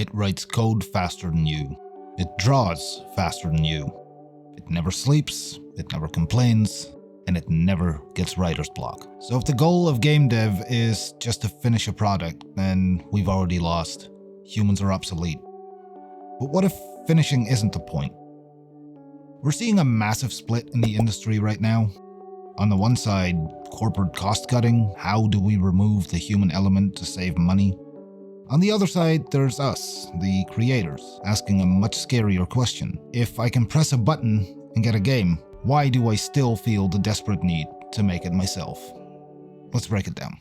It writes code faster than you. It draws faster than you. It never sleeps, it never complains, and it never gets writer's block. So if the goal of game dev is just to finish a product, then we've already lost. Humans are obsolete. But what if finishing isn't the point? We're seeing a massive split in the industry right now. On the one side, corporate cost cutting, how do we remove the human element to save money? On the other side, there's us, the creators, asking a much scarier question. If I can press a button and get a game, why do I still feel the desperate need to make it myself? Let's break it down.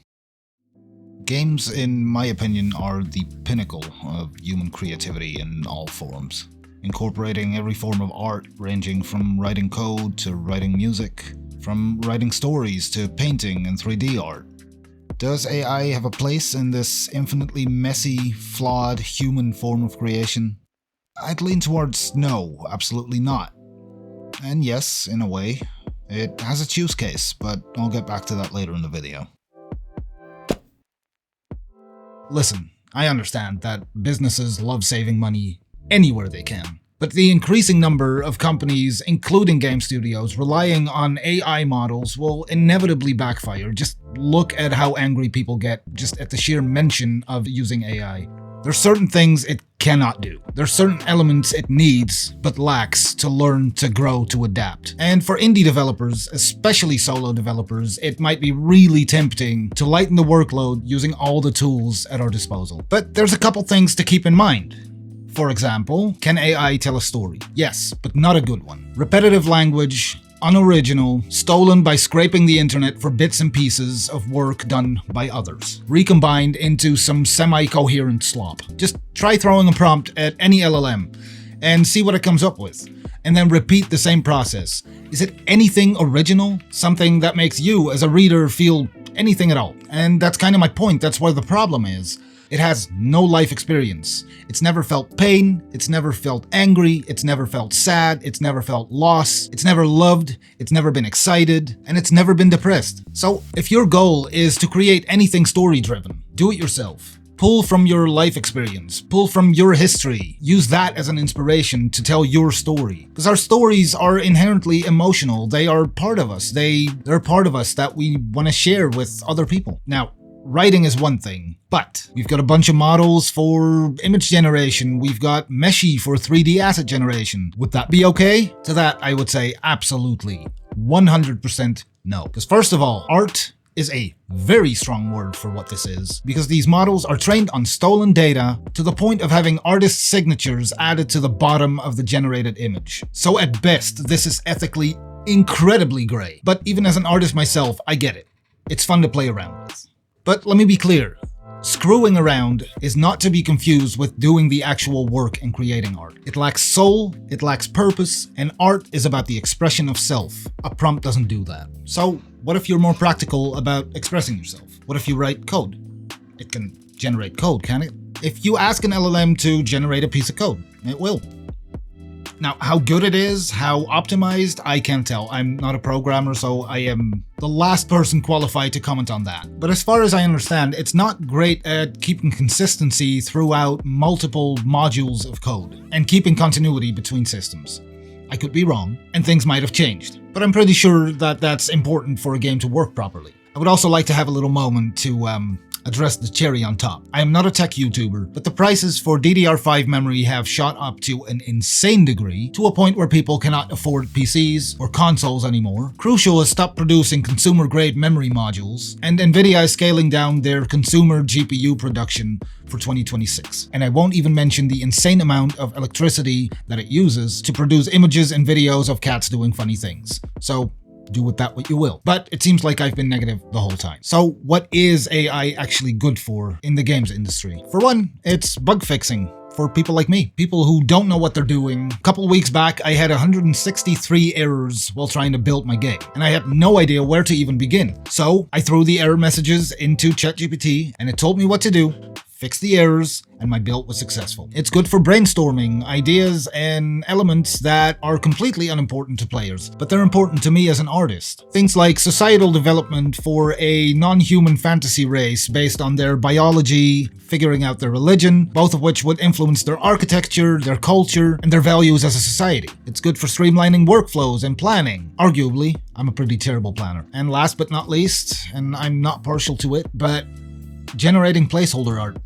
Games, in my opinion, are the pinnacle of human creativity in all forms, incorporating every form of art, ranging from writing code to writing music, from writing stories to painting and 3D art. Does AI have a place in this infinitely messy, flawed human form of creation? I'd lean towards no, absolutely not. And yes, in a way, it has its use case, but I'll get back to that later in the video. Listen, I understand that businesses love saving money anywhere they can. But the increasing number of companies, including game studios, relying on AI models will inevitably backfire. Just look at how angry people get just at the sheer mention of using AI. There's certain things it cannot do. There's certain elements it needs, but lacks to learn, to grow, to adapt. And for indie developers, especially solo developers, it might be really tempting to lighten the workload using all the tools at our disposal. But there's a couple things to keep in mind. For example, can AI tell a story? Yes, but not a good one. Repetitive language, unoriginal, stolen by scraping the internet for bits and pieces of work done by others, recombined into some semi-coherent slop. Just try throwing a prompt at any LLM and see what it comes up with, and then repeat the same process. Is it anything original? Something that makes you, as a reader, feel anything at all? And that's kind of my point. That's where the problem is. It has no life experience. It's never felt pain, it's never felt angry, it's never felt sad, it's never felt loss, it's never loved, it's never been excited, and it's never been depressed. So if your goal is to create anything story-driven, do it yourself. Pull from your life experience, pull from your history, use that as an inspiration to tell your story. Because our stories are inherently emotional, they are part of us, they're part of us that we want to share with other people. Now, writing is one thing, but we've got a bunch of models for image generation. We've got Meshy for 3D asset generation. Would that be okay? To that, I would say absolutely 100% no. Because first of all, art is a very strong word for what this is, because these models are trained on stolen data to the point of having artist signatures added to the bottom of the generated image. So at best, this is ethically incredibly gray. But even as an artist myself, I get it. It's fun to play around with. But let me be clear, screwing around is not to be confused with doing the actual work and creating art. It lacks soul, it lacks purpose, and art is about the expression of self. A prompt doesn't do that. So what if you're more practical about expressing yourself? What if you write code? It can generate code, can it? If you ask an LLM to generate a piece of code, it will. Now, how good it is, how optimized, I can't tell. I'm not a programmer, so I am the last person qualified to comment on that. But as far as I understand, it's not great at keeping consistency throughout multiple modules of code and keeping continuity between systems. I could be wrong, and things might have changed, but I'm pretty sure that that's important for a game to work properly. I would also like to have a little moment to address the cherry on top. I am not a tech YouTuber, but the prices for DDR5 memory have shot up to an insane degree, to a point where people cannot afford PCs or consoles anymore. Crucial has stopped producing consumer-grade memory modules, and Nvidia is scaling down their consumer GPU production for 2026. And I won't even mention the insane amount of electricity that it uses to produce images and videos of cats doing funny things. So do with that what you will. But it seems like I've been negative the whole time. So what is AI actually good for in the games industry? For one, it's bug fixing for people like me, people who don't know what they're doing. A couple weeks back, I had 163 errors while trying to build my game, and I had no idea where to even begin. So I threw the error messages into ChatGPT, and it told me what to do, fixed the errors, and my build was successful. It's good for brainstorming ideas and elements that are completely unimportant to players, but they're important to me as an artist. Things like societal development for a non-human fantasy race based on their biology, figuring out their religion, both of which would influence their architecture, their culture, and their values as a society. It's good for streamlining workflows and planning. Arguably, I'm a pretty terrible planner. And last but not least, and I'm not partial to it, but generating placeholder art.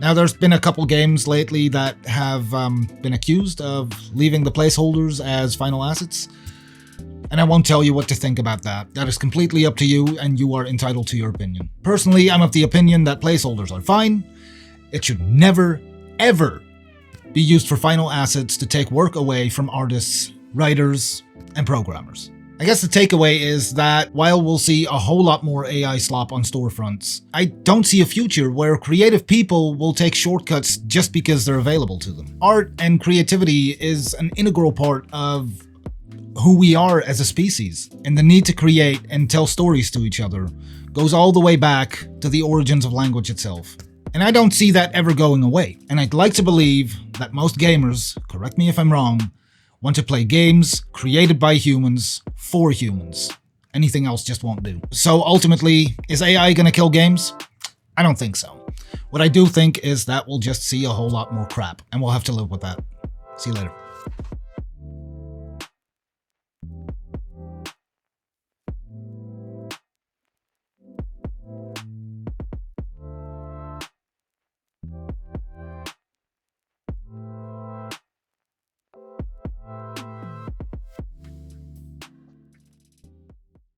Now, there's been a couple games lately that have been accused of leaving the placeholders as final assets, and I won't tell you what to think about that. That is completely up to you, and you are entitled to your opinion. Personally, I'm of the opinion that placeholders are fine. It should never, ever be used for final assets to take work away from artists, writers, and programmers. I guess the takeaway is that while we'll see a whole lot more AI slop on storefronts, I don't see a future where creative people will take shortcuts just because they're available to them. Art and creativity is an integral part of who we are as a species, and the need to create and tell stories to each other goes all the way back to the origins of language itself. And I don't see that ever going away. And I'd like to believe that most gamers, correct me if I'm wrong, want to play games created by humans for humans. Anything else just won't do. So ultimately, is AI gonna kill games? I don't think so. What I do think is that we'll just see a whole lot more crap, and we'll have to live with that. See you later.